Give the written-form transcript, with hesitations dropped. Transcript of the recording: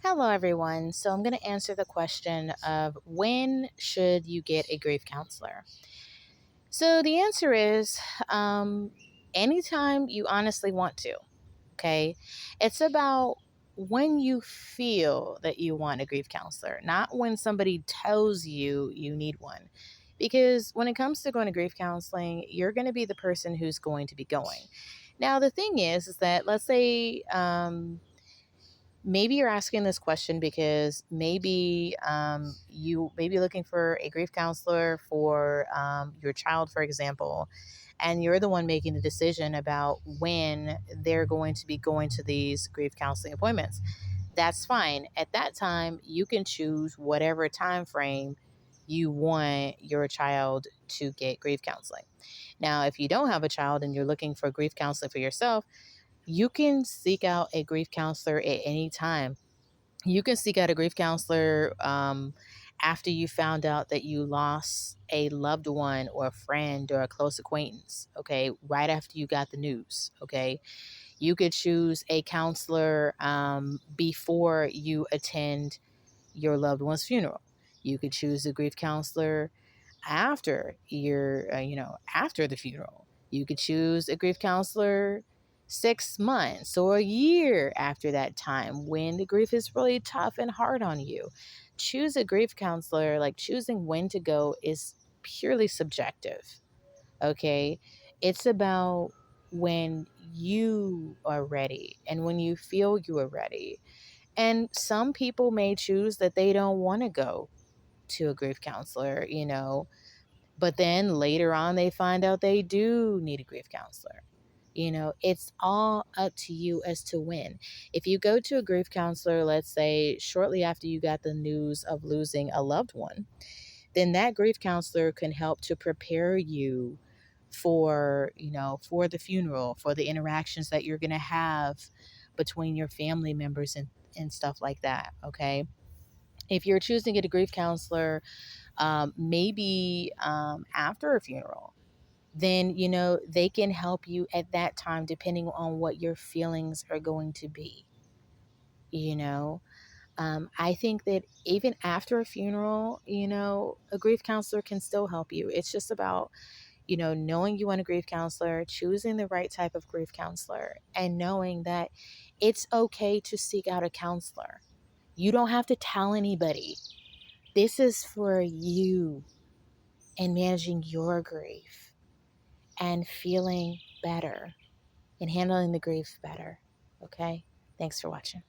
Hello, everyone. So, I'm going to answer the question of when should you get a grief counselor? So, the answer is um, anytime you honestly want to. Okay. It's about when you feel that you want a grief counselor, not when somebody tells you you need one. Because when it comes to going to grief counseling, you're going to be the person who's going to be going. Now, the thing is that let's say, maybe you're asking this question because maybe you may be looking for a grief counselor for your child, for example, and you're the one making the decision about when they're going to be going to these grief counseling appointments. That's fine. At that time, you can choose whatever time frame you want your child to get grief counseling. Now, if you don't have a child and you're looking for grief counseling for yourself, you can seek out a grief counselor at any time. You can seek out a grief counselor after you found out that you lost a loved one or a friend or a close acquaintance, okay? Right after you got the news, okay? You could choose a counselor before you attend your loved one's funeral. You could choose a grief counselor after the funeral. You could choose a grief counselor 6 months or a year after that time when the grief is really tough and hard on you. Choose a grief counselor. Like, choosing when to go is purely subjective. Okay. It's about when you are ready and when you feel you are ready. And some people may choose that they don't want to go to a grief counselor, but then later on, they find out they do need a grief counselor. It's all up to you as to when. If you go to a grief counselor, let's say shortly after you got the news of losing a loved one, then that grief counselor can help to prepare you for the funeral, for the interactions that you're going to have between your family members and stuff like that. Okay. If you're choosing to get a grief counselor, maybe after a funeral, then they can help you at that time depending on what your feelings are going to be. you know I think that even after a funeral, a grief counselor can still help you. It's just about knowing you want a grief counselor, choosing the right type of grief counselor, and knowing that it's okay to seek out a counselor. You don't have to tell anybody. This is for you and managing your grief and feeling better and handling the grief better. Okay? Thanks for watching.